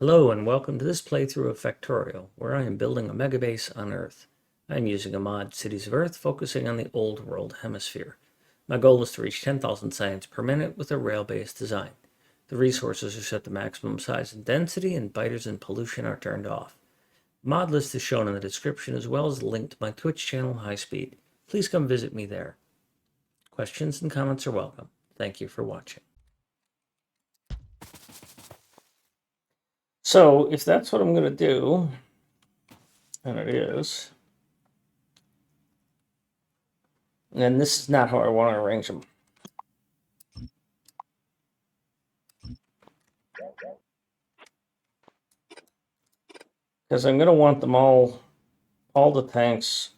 Hello and welcome to this playthrough of Factorio, where I am building a megabase on Earth. I am using a mod, Cities of Earth, focusing on the Old World Hemisphere. My goal is to reach 10,000 science per minute with a rail-based design. The resources are set to maximum size and density, and biters and pollution are turned off. The mod list is shown in the description, as well as a link to my Twitch channel, High Speed. Please come visit me there. Questions and comments are welcome. Thank you for watching. So, if that's what I'm going to do, and it is, and this is not how I want to arrange them. Because I'm going to want them all the tanks.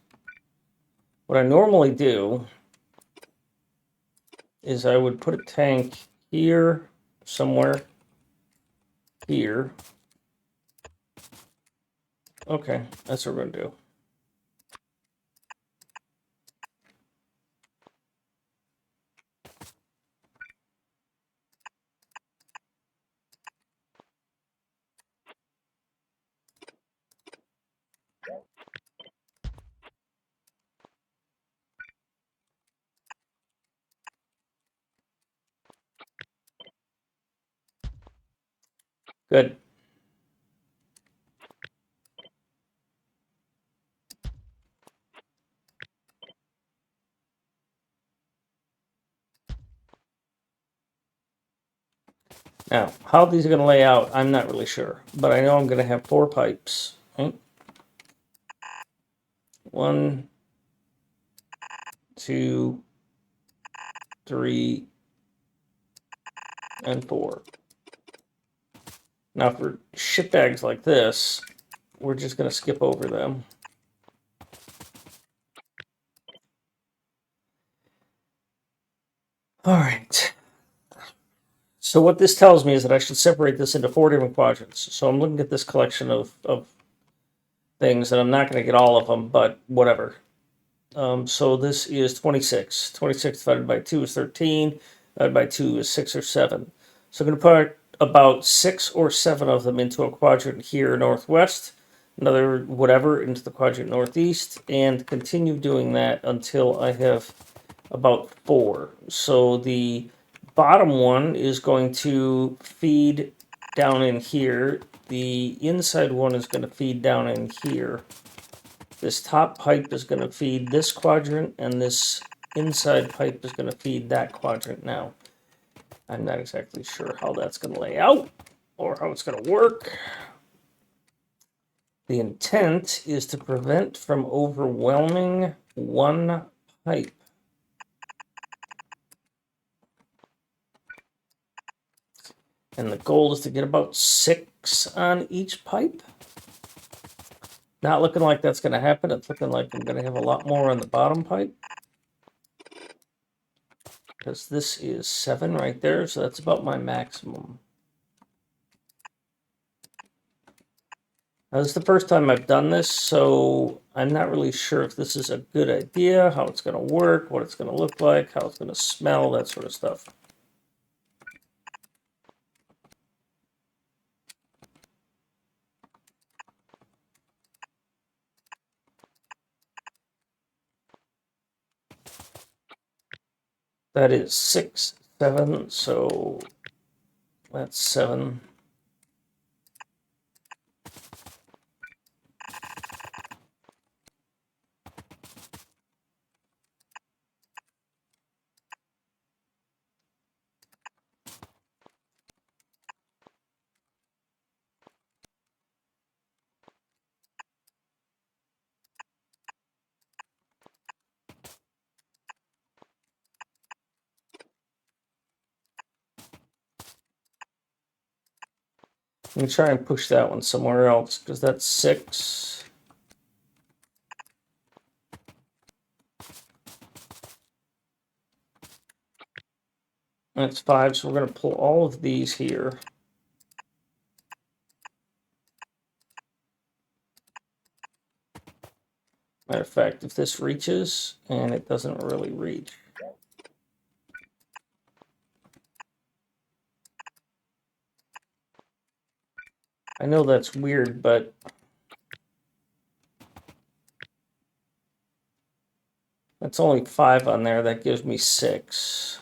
What I normally do is I would put a tank here, somewhere, here. Okay, that's what we're going to do. Good. Now, how these are going to lay out, I'm not really sure. But I know I'm going to have 4 pipes. Right? 1, 2, 3, and 4. Now, for shitbags like this, we're just going to skip over them. All right. So what this tells me is that I should separate this into 4 different quadrants. So I'm looking at this collection of things, and I'm not going to get all of them, but whatever. So this is 26. 26 divided by 2 is 13. Divided by 2 is 6 or 7. So I'm going to put about 6 or 7 of them into a quadrant here northwest, another whatever into the quadrant northeast, and continue doing that until I have about 4. So the bottom one is going to feed down in here. The inside one is going to feed down in here. This top pipe is going to feed this quadrant, and this inside pipe is going to feed that quadrant now. I'm not exactly sure how that's going to lay out or how it's going to work. The intent is to prevent from overwhelming one pipe. And the goal is to get about 6 on each pipe. Not looking like that's going to happen. It's looking like I'm going to have a lot more on the bottom pipe. Because this is 7 right there, so that's about my maximum. Now, this is the first time I've done this, so I'm not really sure if this is a good idea, how it's going to work, what it's going to look like, how it's going to smell, that sort of stuff. That is 6, 7, so that's 7. Let me try and push that one somewhere else, because that's 6. That's 5, so we're going to pull all of these here. Matter of fact, if this reaches, and it doesn't really reach. I know that's weird, but that's only 5 on there. That gives me 6.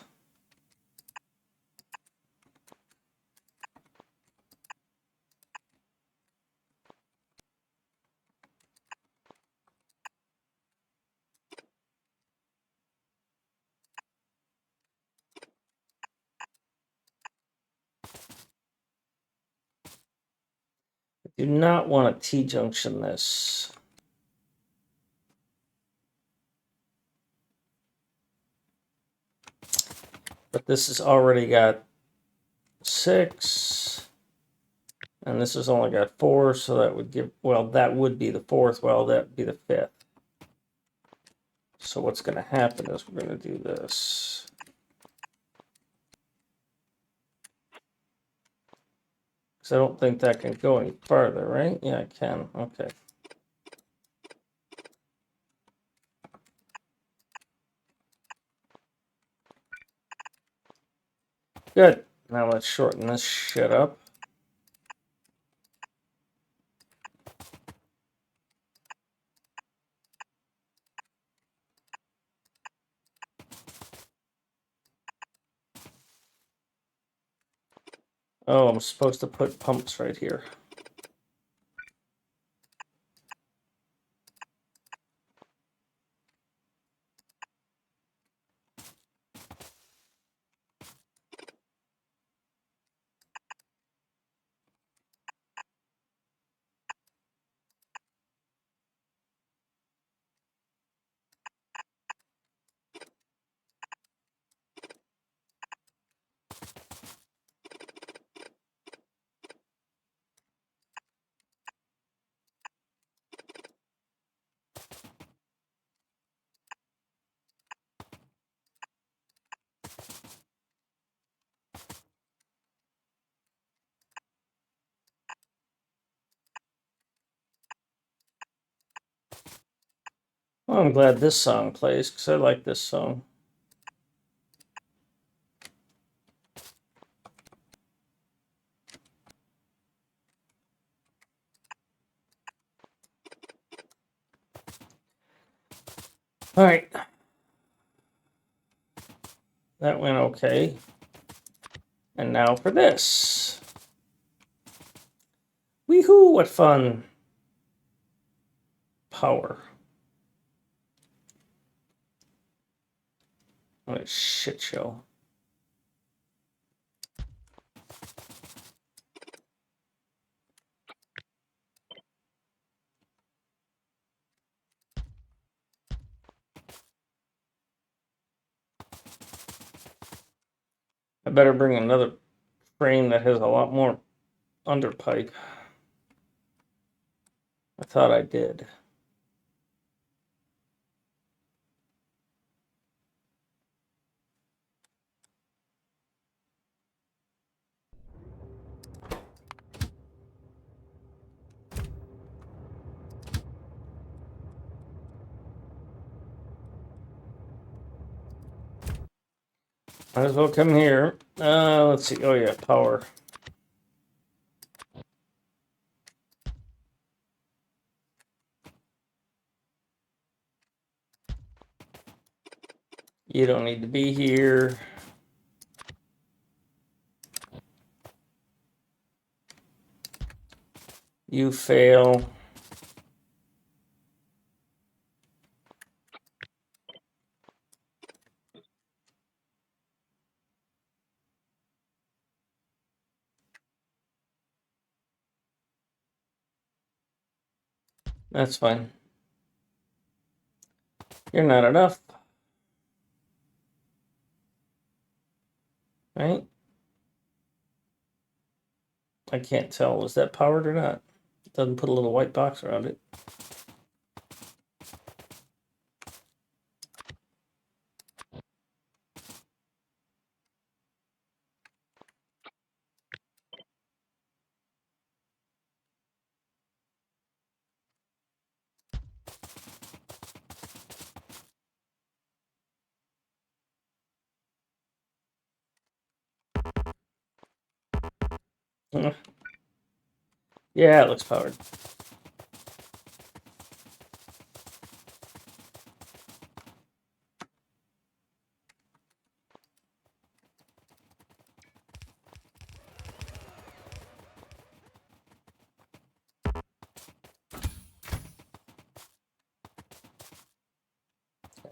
I do not want to T-junction this. But this has already got 6. And this has only got 4, so that would give, well, that would be the 4th. Well, that would be the 5th. So what's going to happen is we're going to do this. Because I don't think that can go any farther, right? Yeah, I can. Okay. Good. Now let's shorten this shit up. Oh, I'm supposed to put pumps right here. Well, I'm glad this song plays because I like this song. All right. That went okay. And now for this. Weehoo, what fun. Power. What a shit show. I better bring another frame that has a lot more underpipe. I thought I did. Might as well come here. Let's see. Oh, yeah, power. You don't need to be here. You fail. That's fine. You're not enough. Right? I can't tell. Was that powered or not? It doesn't put a little white box around it. Yeah, it looks powered.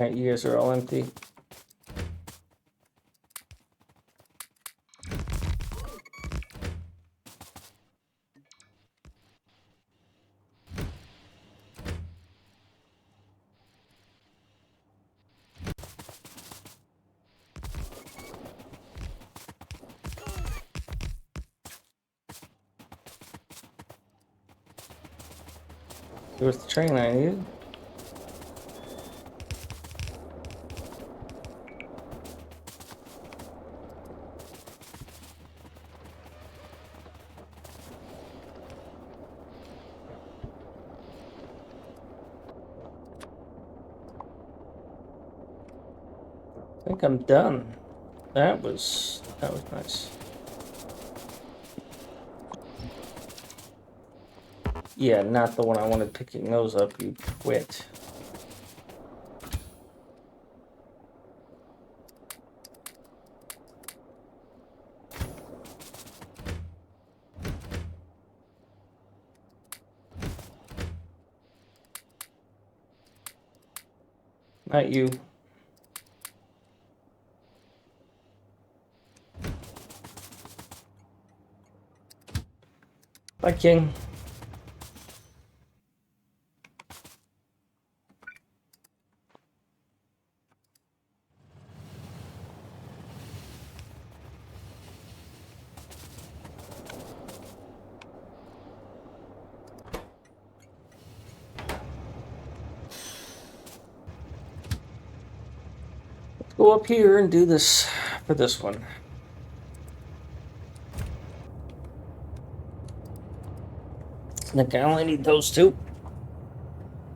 All right, you guys are all empty. Here's the train I needed. I think I'm done. That was nice. Yeah, not the one I wanted picking those up. You quit. Not you. Bye, King. Let's go up here and do this for this one. I think I only need those two.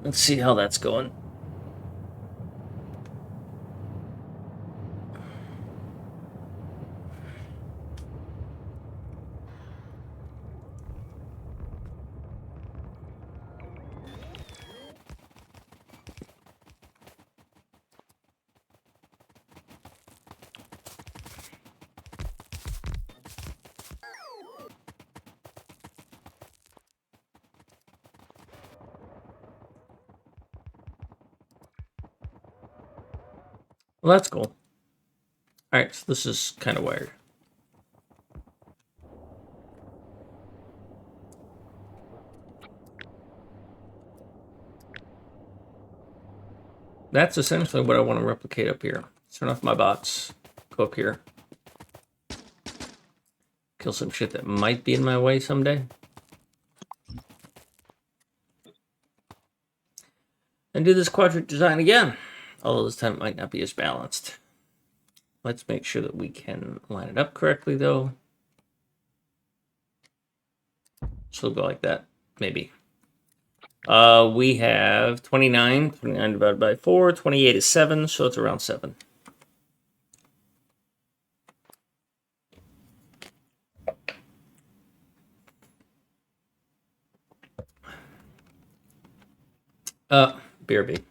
Let's see how that's going. Well, that's cool. All right, so this is kind of weird. That's essentially what I want to replicate up here. Turn off my bots. Go up here. Kill some shit that might be in my way someday. And do this quadrant design again. Although this time it might not be as balanced. Let's make sure that we can line it up correctly, though. So we'll go like that, maybe. We have 29. 29 divided by 4. 28 is 7, so it's around 7. BRB.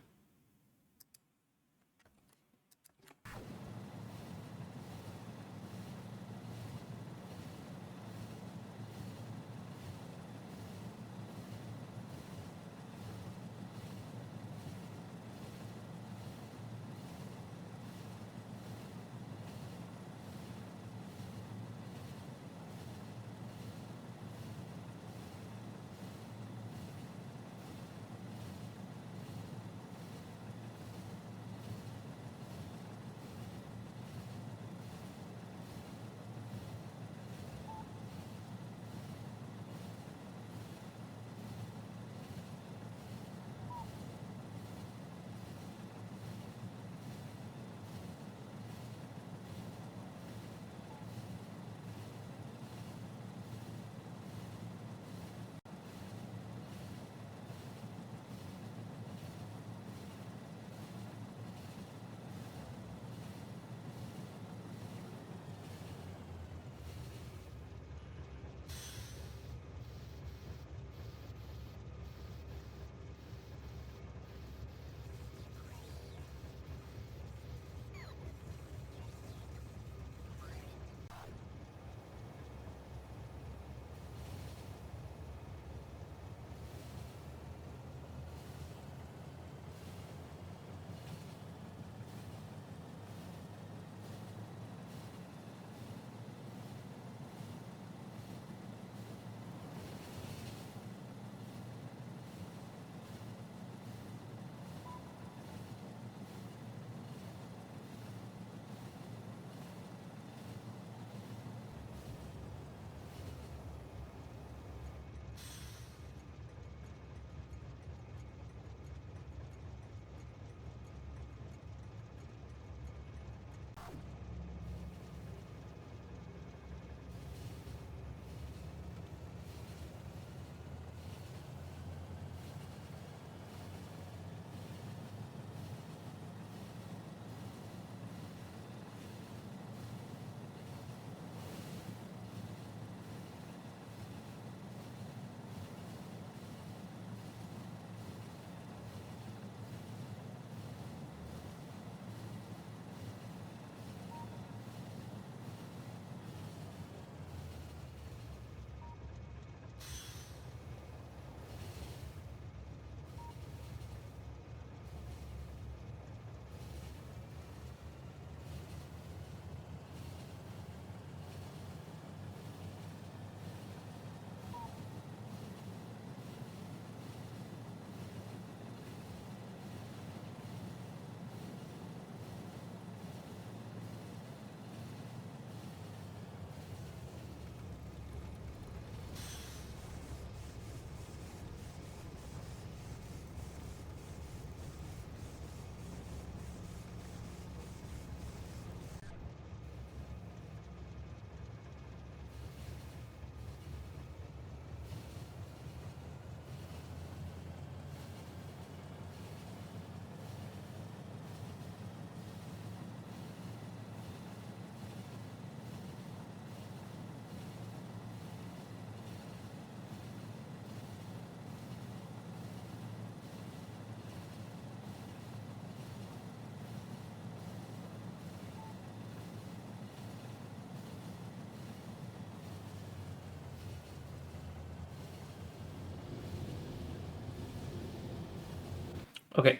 Okay,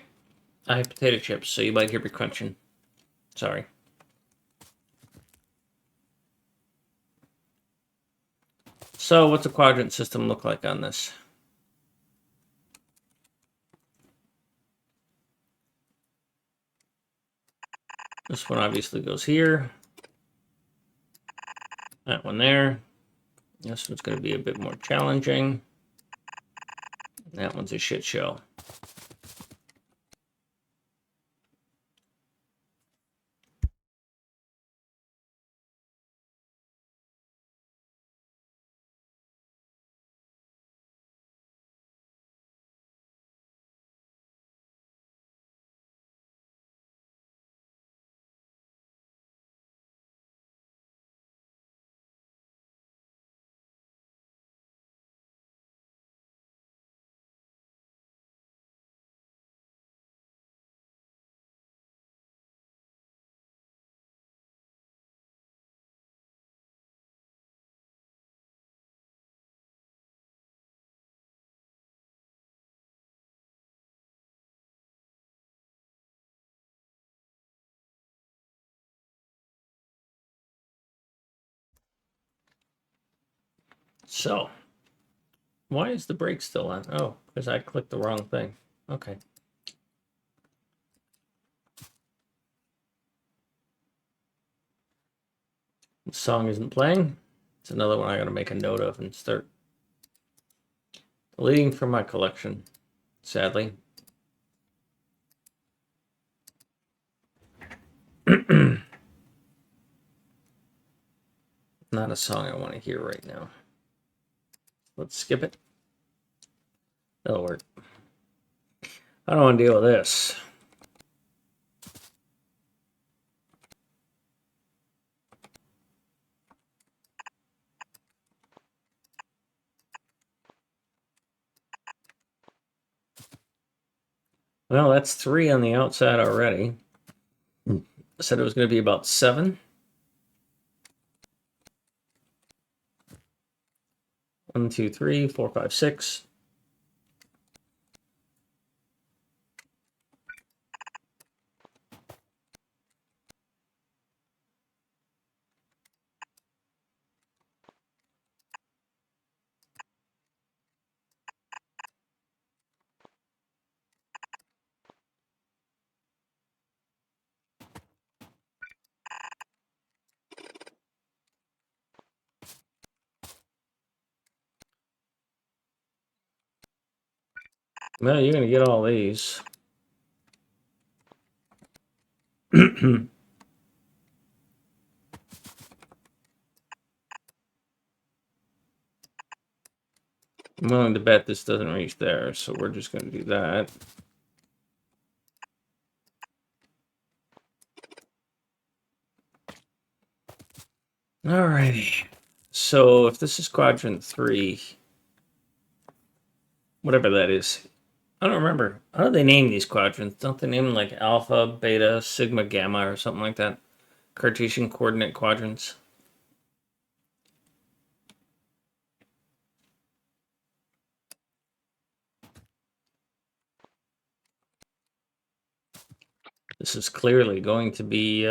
I have potato chips, so you might hear me crunching. Sorry. So what's a quadrant system look like on this? This one obviously goes here. That one there. This one's going to be a bit more challenging. That one's a shit show. So, why is the brake still on? Oh, because I clicked the wrong thing. Okay. The song isn't playing. It's another one I got to make a note of and start deleting from my collection, sadly. Not a song I want to hear right now. Let's skip it. That'll work. I don't want to deal with this. Well, that's 3 on the outside already. I said it was going to be about 7. 1, 2, 3, 4, 5, 6. Well, you're going to get all these. I'm willing to bet this doesn't reach there, so we're just going to do that. Alrighty. So if this is quadrant 3, whatever that is, I don't remember. How do they name these quadrants? Don't they name them like alpha, beta, sigma, gamma, or something like that? Cartesian coordinate quadrants. This is clearly going to be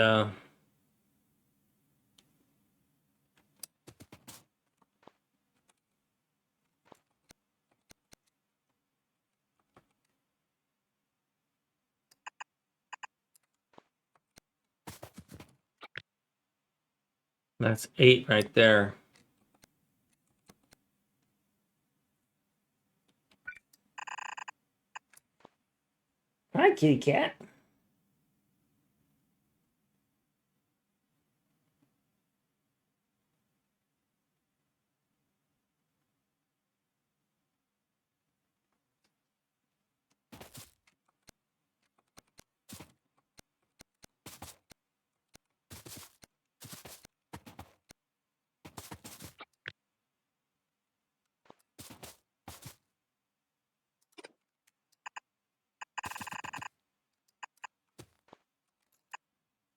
that's 8 right there. Hi, kitty cat.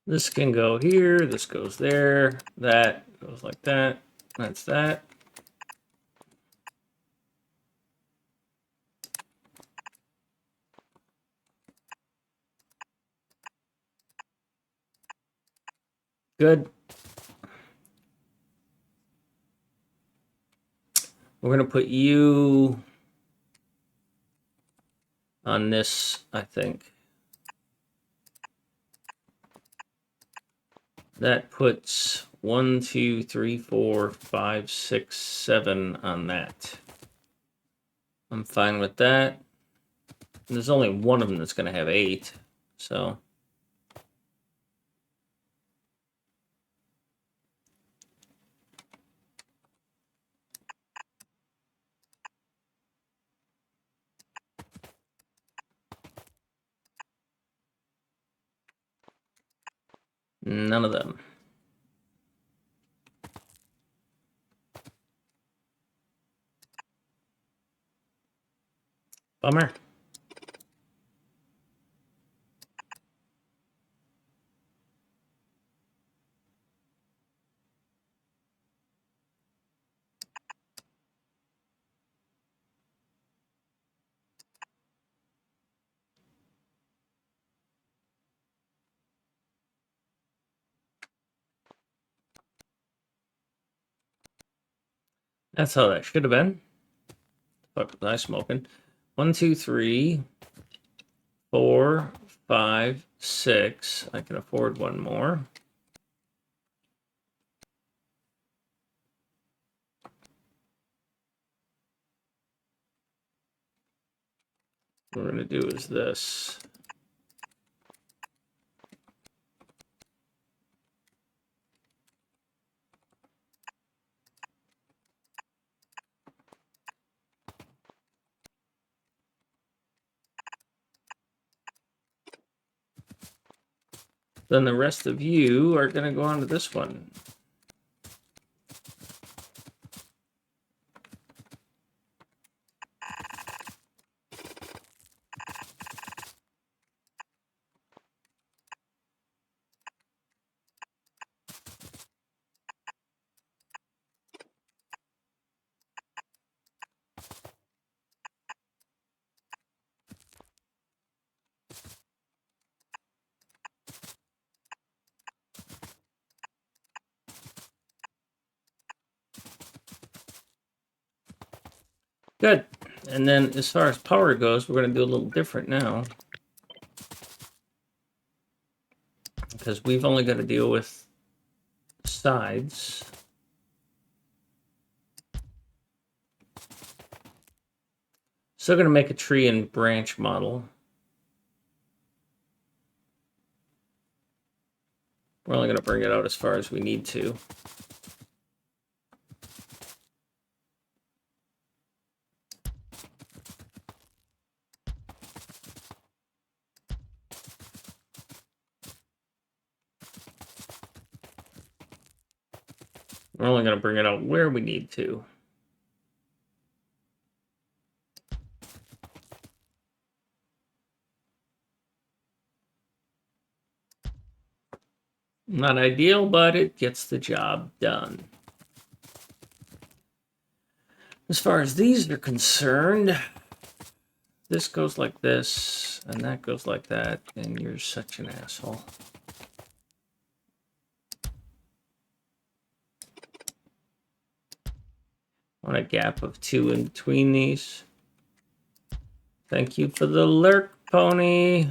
This can go here, this goes there, that goes like that, that's that. Good. We're going to put you on this, I think. That puts 1, 2, 3, 4, 5, 6, 7 on that. I'm fine with that. And there's only one of them that's going to have 8, so. None of them. Bummer. That's how that should have been. Fuck was I smoking? 1, 2, 3, 4, 5, 6. I can afford one more. What we're going to do is this. Then the rest of you are going to go on to this one. Good. And then as far as power goes, we're going to do a little different now. Because we've only got to deal with sides. Still going to make a tree and branch model. We're only going to bring it out as far as we need to. We're only going to bring it out where we need to. Not ideal, but it gets the job done. As far as these are concerned, this goes like this, and that goes like that, and you're such an asshole. I want a gap of 2 in between these. Thank you for the lurk, pony.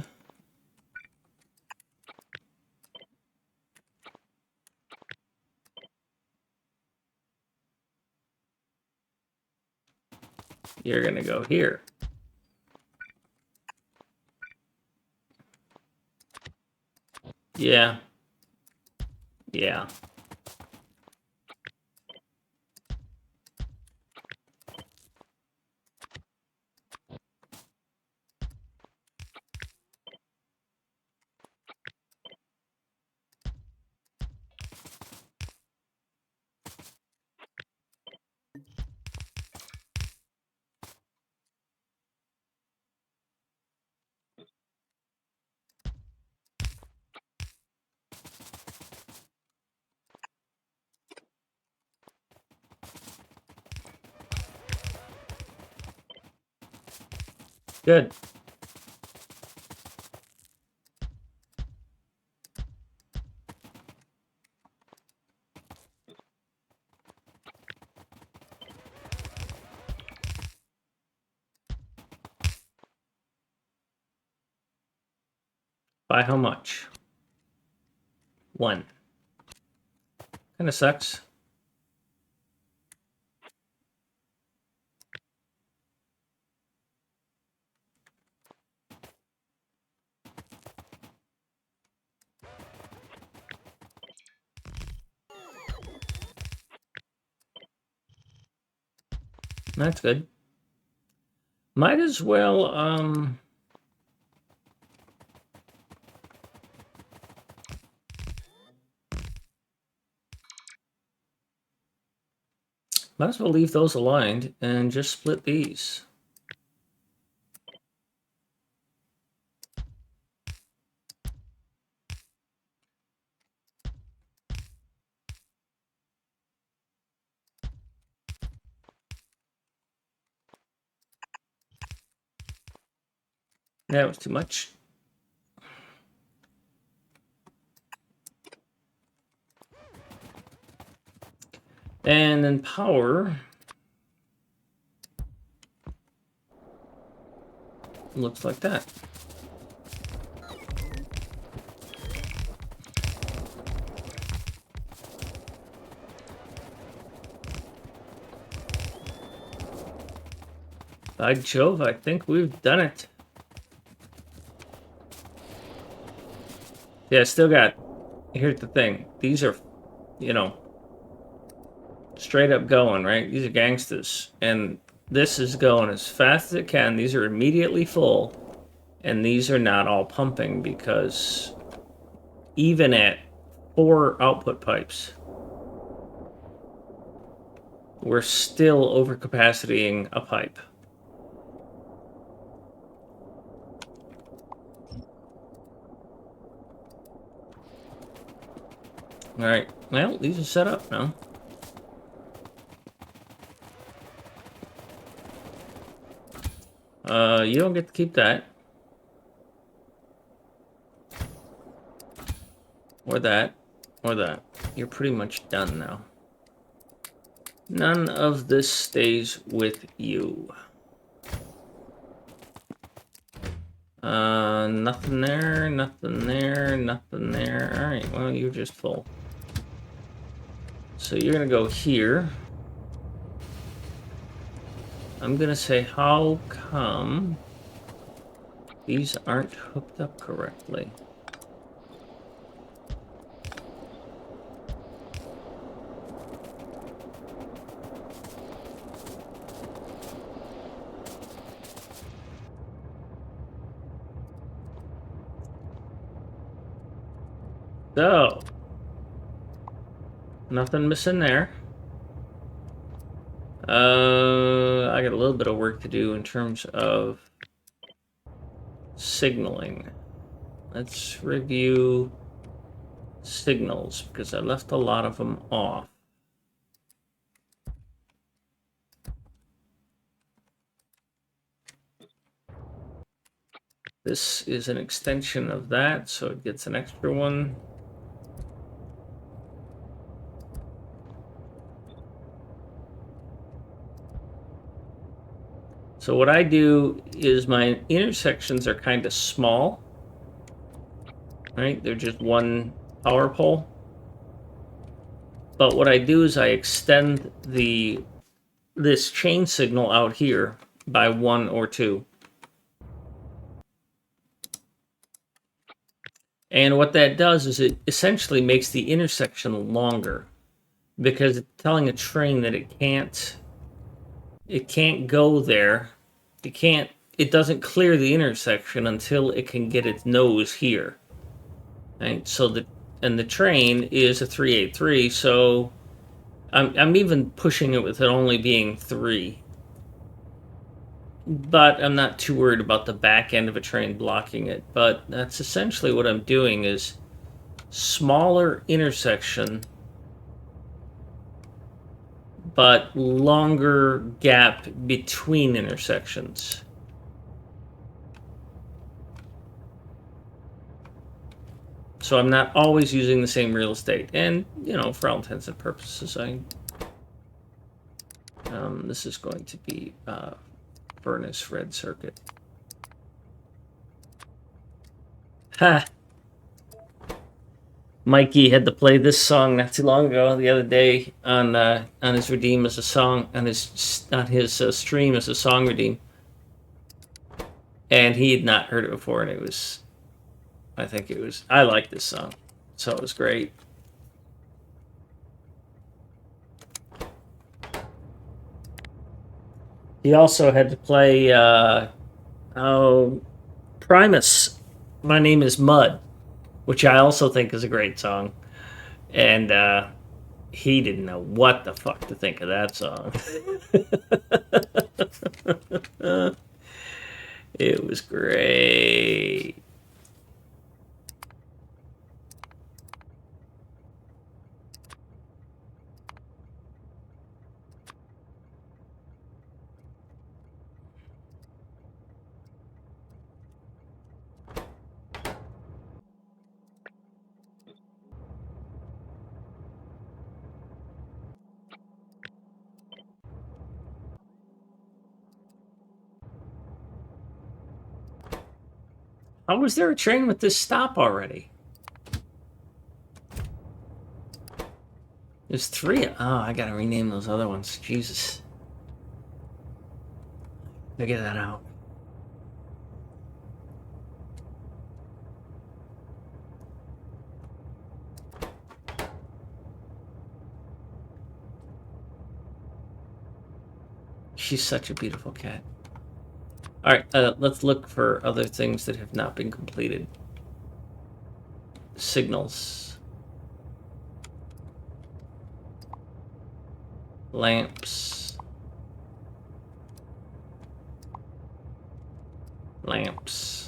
You're going to go here. Yeah. Yeah. Good. By how much? 1. Kind of sucks. That's good. Might as well, might as well leave those aligned and just split these. That was too much. And then power looks like that. By Jove, I think we've done it. Yeah, still got, here's the thing. These are, you know, straight up going, right? These are gangsters. And this is going as fast as it can. These are immediately full. And these are not all pumping because even at 4 output pipes, we're still overcapacitying a pipe. All right, well, these are set up now. You don't get to keep that. Or that. Or that. You're pretty much done now. None of this stays with you. Nothing there, nothing there, nothing there. All right, well, you're just full. So you're gonna go here. I'm gonna say, how come these aren't hooked up correctly? So, nothing missing there. I got a little bit of work to do in terms of signaling. Let's review signals because I left a lot of them off. This is an extension of that, so it gets an extra one. So what I do is my intersections are kind of small, right? They're just one power pole. But what I do is I extend this chain signal out here by 1 or 2. And what that does is it essentially makes the intersection longer because it's telling a train that it can't go there. It doesn't clear the intersection until it can get its nose here. Right? So the train is a 383, so I'm even pushing it with it only being 3. But I'm not too worried about the back end of a train blocking it. But that's essentially what I'm doing is smaller intersection, but longer gap between intersections. So I'm not always using the same real estate. And, you know, for all intents and purposes, this is going to be furnace red circuit. Ha! Mikey had to play this song not too long ago, the other day on his redeem as a song on his stream as a song redeem, and he had not heard it before, and it was, I like this song, so it was great. He also had to play Primus. My Name is Mud, which I also think is a great song, and he didn't know what the fuck to think of that song. It was great. How was there a train with this stop already? There's 3. Oh, I gotta rename those other ones. Jesus. Figure that out. She's such a beautiful cat. All right, let's look for other things that have not been completed. Signals. Lamps. Lamps.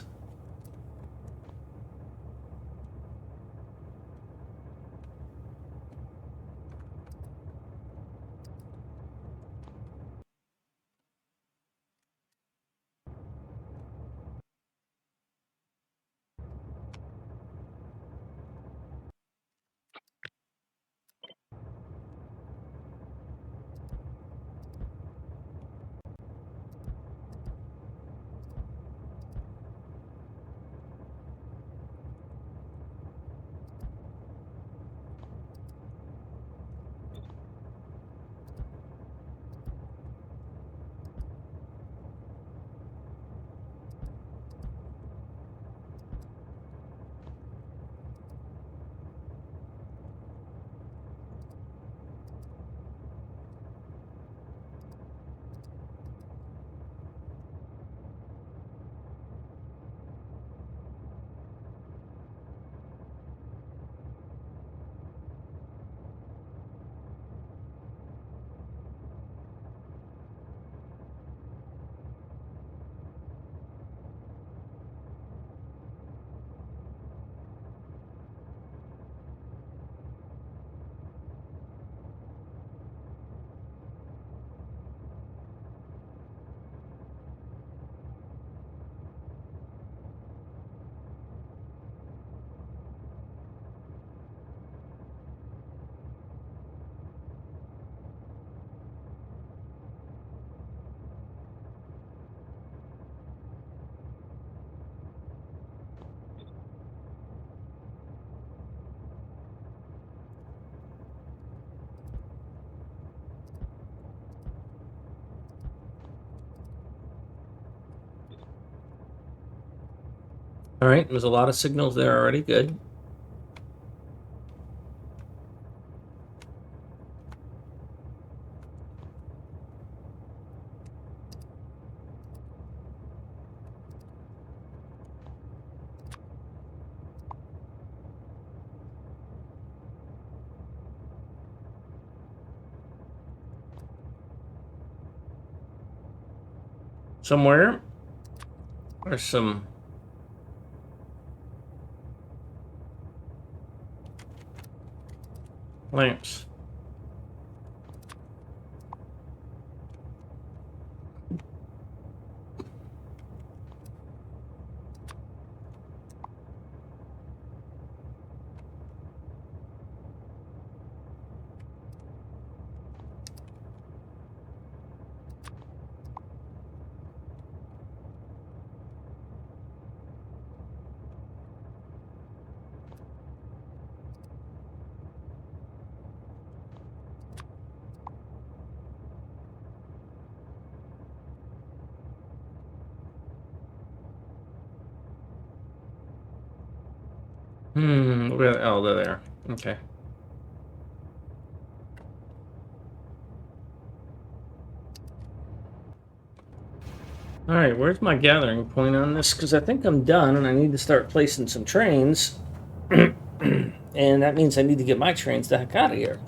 All right, there's a lot of signals there already. Good. Somewhere there's some lamps. Oh, they're there. Okay. All right, where's my gathering point on this? Because I think I'm done and I need to start placing some trains. And that means I need to get my trains the heck out of here.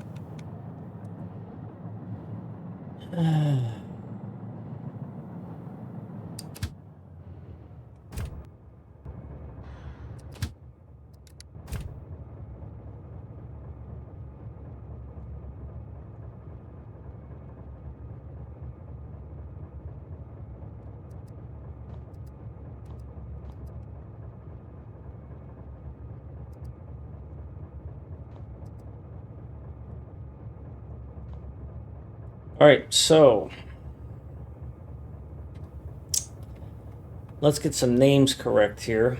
All right, so let's get some names correct here.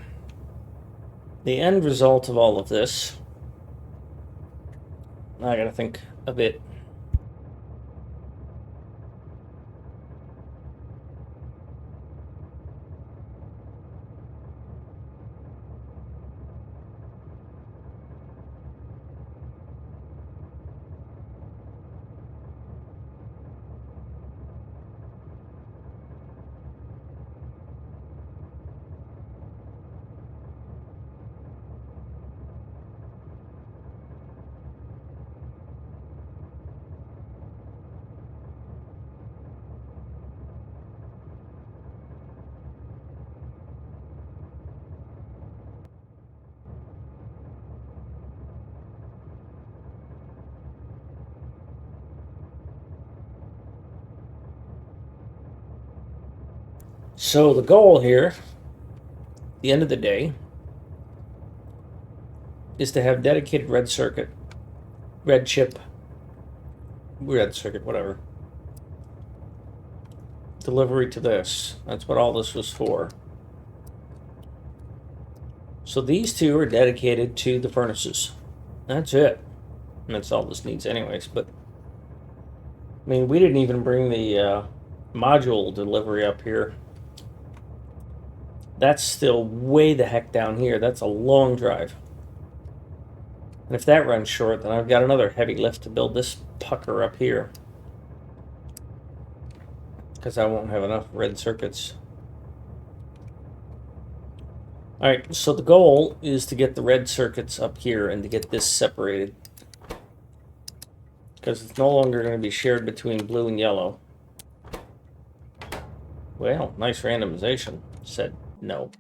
The end result of all of this, I gotta think a bit. So the goal here, the end of the day, is to have dedicated red circuit, red chip, red circuit, whatever, delivery to this. That's what all this was for. So these two are dedicated to the furnaces. That's it. And that's all this needs anyways. But, I mean, we didn't even bring the module delivery up here. That's still way the heck down here. That's a long drive. And if that runs short, then I've got another heavy lift to build this pucker up here. Because I won't have enough red circuits. Alright, so the goal is to get the red circuits up here and to get this separated. Because it's no longer going to be shared between blue and yellow. Well, nice randomization. Said no.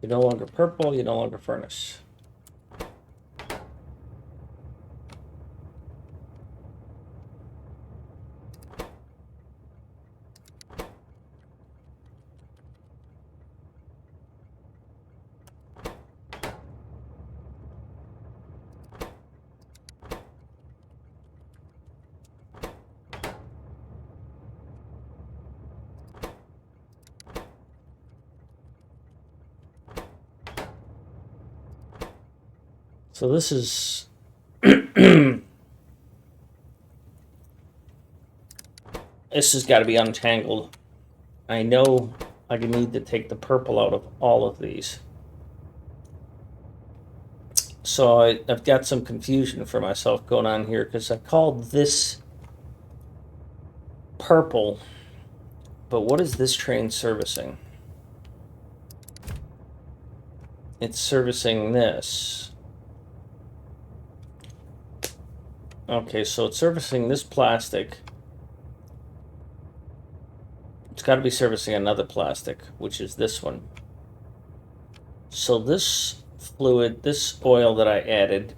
You're no longer purple, you're no longer furnace. So this is this has got to be untangled. I know I need to take the purple out of all of these. So I've got some confusion for myself going on here because I called this purple, but what is this train servicing? It's servicing this. Okay, so it's servicing this plastic. It's got to be servicing another plastic, which is this one. So this fluid, this oil that I added,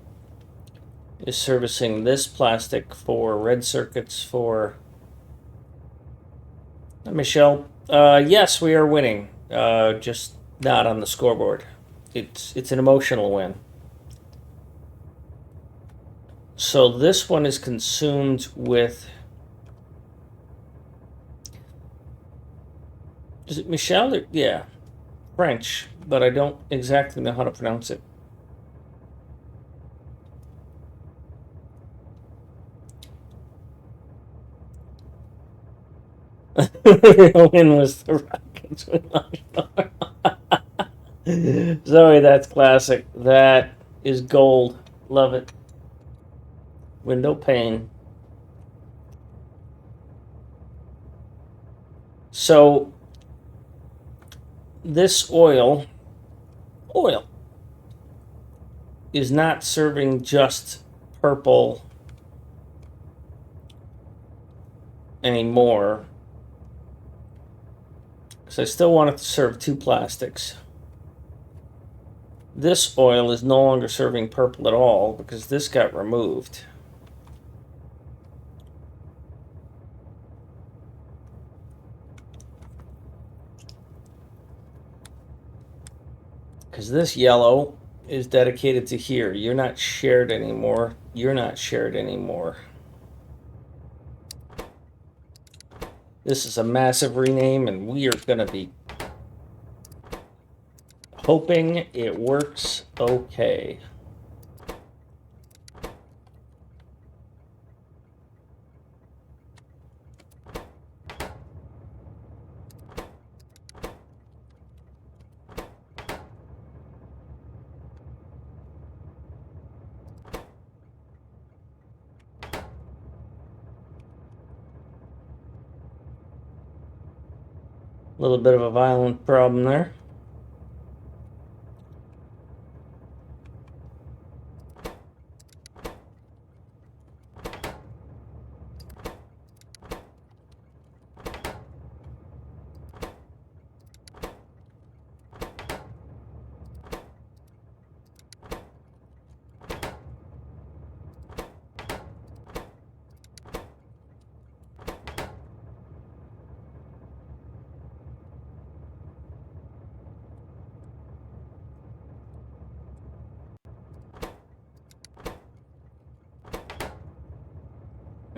is servicing this plastic for red circuits for... Michelle, yes, we are winning. Just not on the scoreboard. It's an emotional win. So this one is consumed with... Is it Michelle? Yeah. French, but I don't exactly know how to pronounce it. The real win was the rockets. Zoe, that's classic. That is gold. Love it. Window pane. So this oil is not serving just purple anymore, because I still want it to serve two plastics. This oil is no longer serving purple at all because this got removed. Because this yellow is dedicated to here. You're not shared anymore. You're not shared anymore. This is a massive rename, and we are going to be hoping it works okay. A little bit of a violent problem there.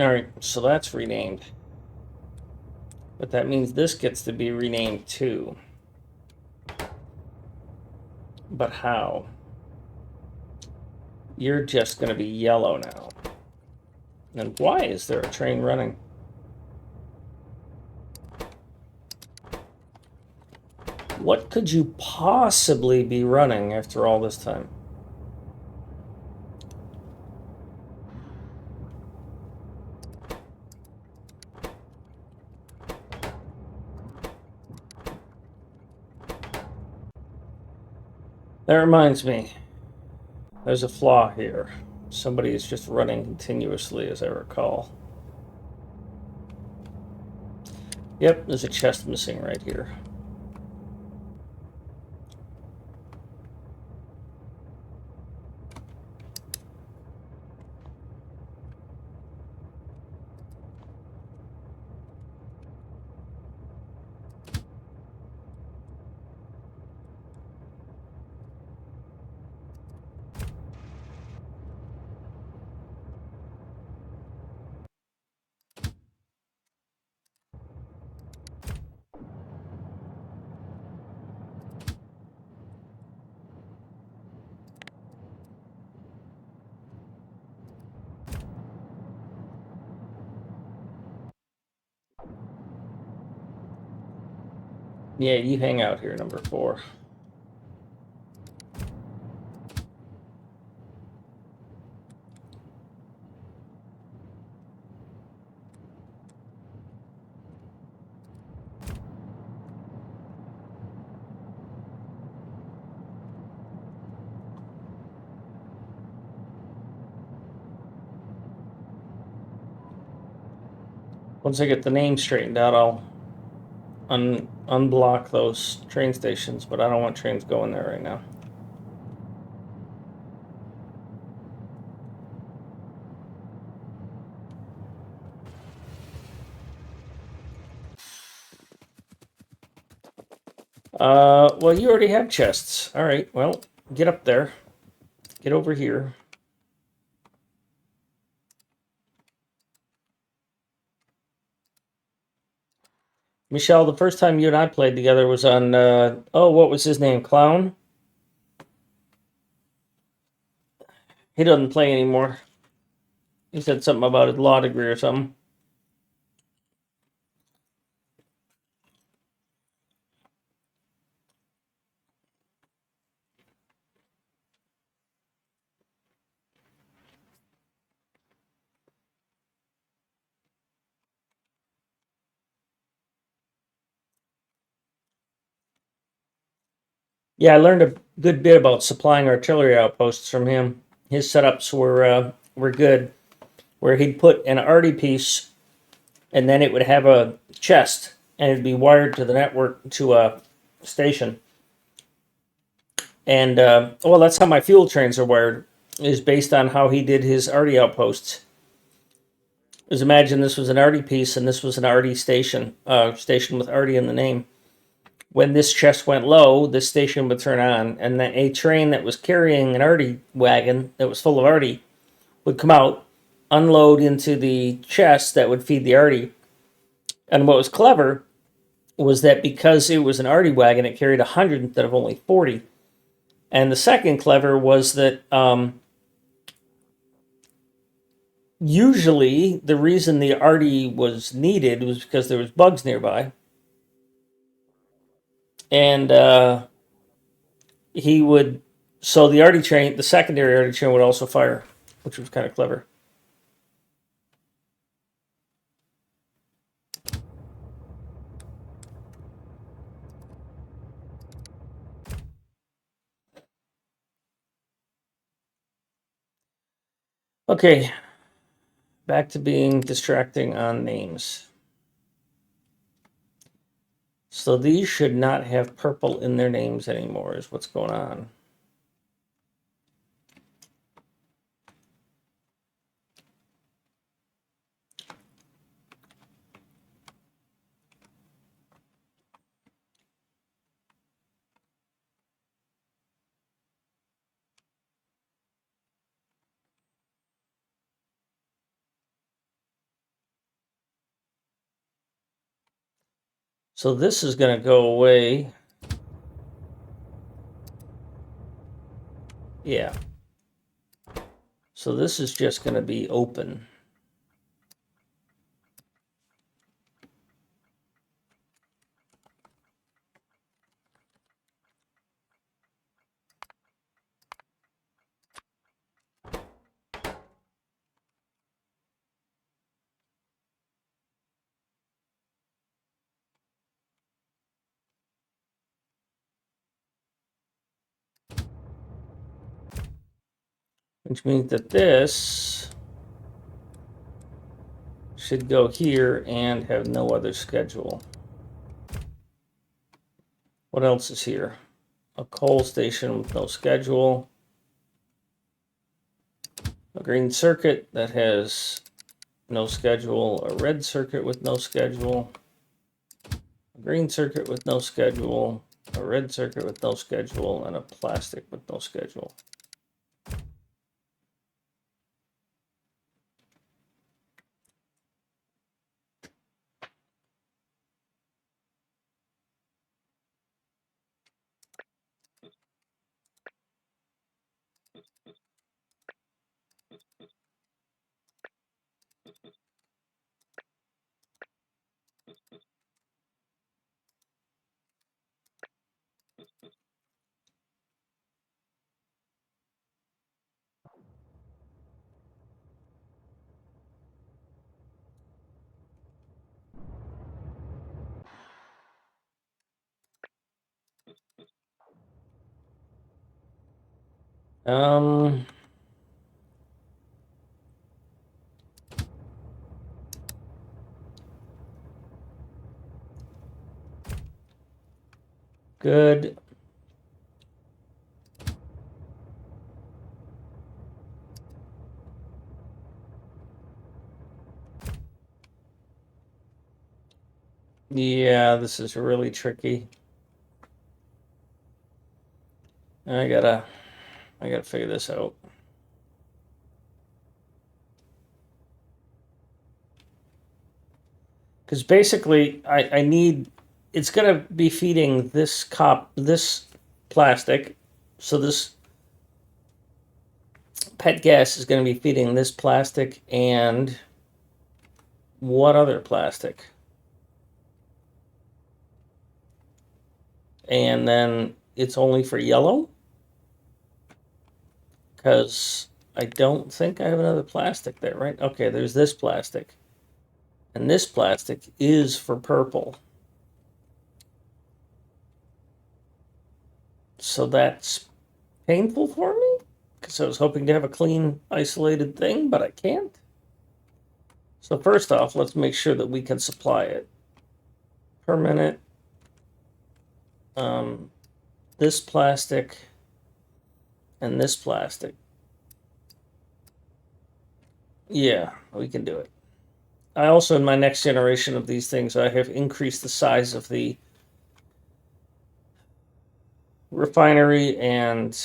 Alright, so that's renamed. But that means this gets to be renamed too. But how? You're just going to be yellow now. And why is there a train running? What could you possibly be running after all this time? That reminds me, there's a flaw here. Somebody is just running continuously, as I recall. Yep, there's a chest missing right here. Yeah, you hang out here, number 4. Once I get the name straightened out, I'll unblock those train stations, but I don't want trains going there right now. Well, you already have chests. All right, well, get up there. Get over here. Michelle, the first time you and I played together was on, what was his name? Clown? He doesn't play anymore. He said something about his law degree or something. Yeah, I learned a good bit about supplying artillery outposts from him. His setups were good, where he'd put an arty piece, and then it would have a chest, and it'd be wired to the network to a station. And well, that's how my fuel trains are wired. Is based on how he did his arty outposts. Is imagine this was an arty piece, and this was an arty station, station with arty in the name. When this chest went low, this station would turn on, and then a train that was carrying an arty wagon that was full of arty would come out, unload into the chest that would feed the arty. And what was clever was that because it was an arty wagon, it carried 100 instead of only 40. And the second clever was that usually the reason the arty was needed was because there was bugs nearby. And he would, so the arty train, the secondary arty train would also fire, which was kind of clever. Okay, back to being distracting on names. So these should not have purple in their names anymore, is what's going on. So this is going to go away. Yeah. So this is just going to be open. Which means that this should go here and have no other schedule. What else is here? A coal station with no schedule. A green circuit that has no schedule. A red circuit with no schedule. A green circuit with no schedule. A red circuit with no schedule. And a plastic with no schedule. Um, good. Yeah, this is really tricky. I gotta figure this out. Because basically, I need, it's gonna be feeding this this plastic. So this pet gas is gonna be feeding this plastic and what other plastic? And then it's only for yellow? Because I don't think I have another plastic there, right? Okay, there's this plastic. And this plastic is for purple. So that's painful for me because I was hoping to have a clean, isolated thing, but I can't. So first off, let's make sure that we can supply it per minute. This plastic and this plastic. Yeah, we can do it. I also, in my next generation of these things, I have increased the size of the refinery and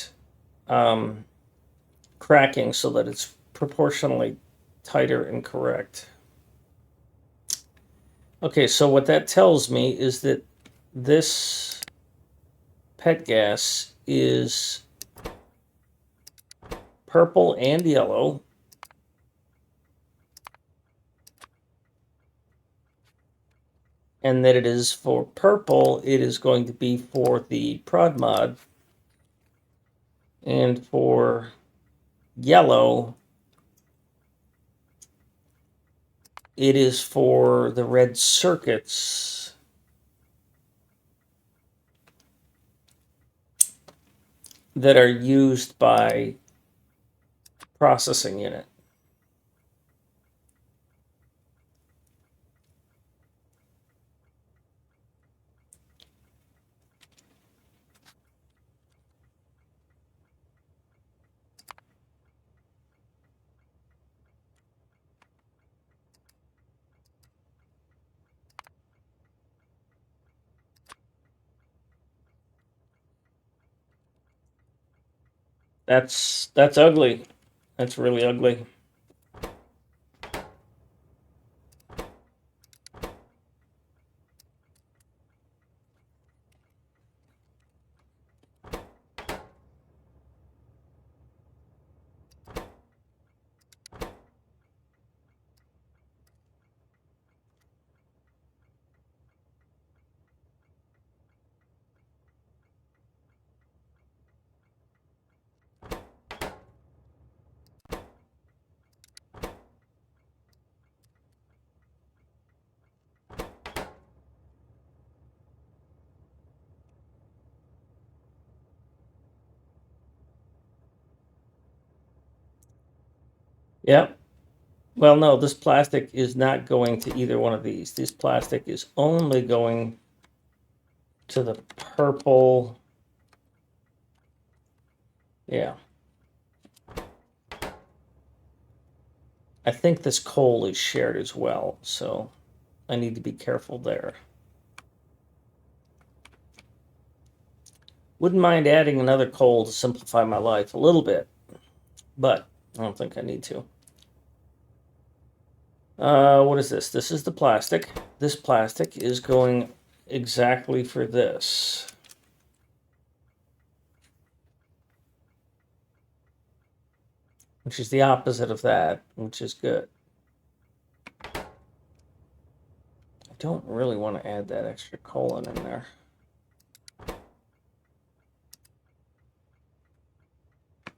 cracking so that it's proportionally tighter and correct. Okay, so what that tells me is that this pet gas is purple and yellow. And that it is for purple, it is going to be for the prod mod. And for yellow, it is for the red circuits that are used by processing unit. That's ugly. That's really ugly. Yep. Well, no, this plastic is not going to either one of these. This plastic is only going to the purple. Yeah. I think this coal is shared as well, so I need to be careful there. Wouldn't mind adding another coal to simplify my life a little bit, but I don't think I need to. What is this? This is the plastic. This plastic is going exactly for this. Which is the opposite of that, which is good. I don't really want to add that extra colon in there.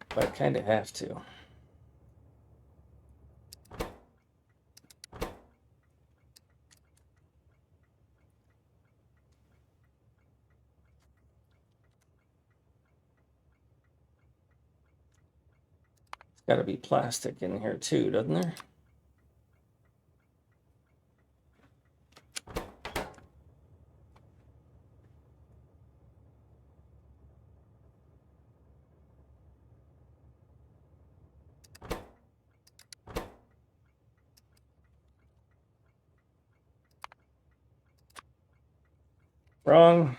But I kind of have to. It's got to be plastic in here too, doesn't there? Wrong.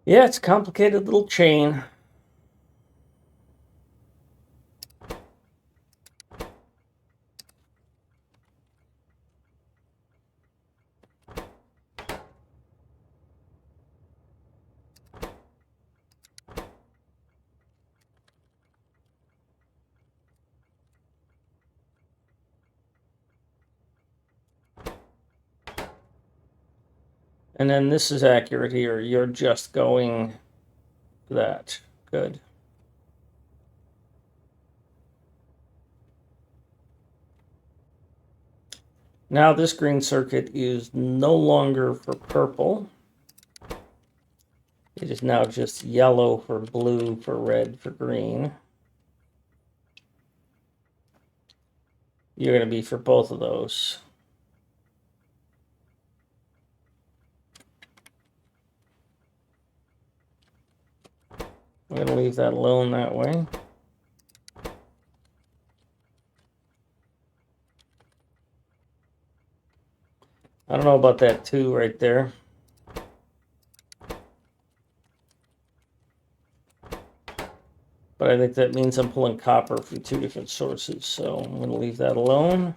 Yeah, it's a complicated little chain. And then this is accurate here. You're just going that. Good. Now this green circuit is no longer for purple. It is now just yellow for blue, for red, for green. You're going to be for both of those. I'm going to leave that alone that way. I don't know about that 2 right there. But I think that means I'm pulling copper from 2 different sources, so I'm going to leave that alone.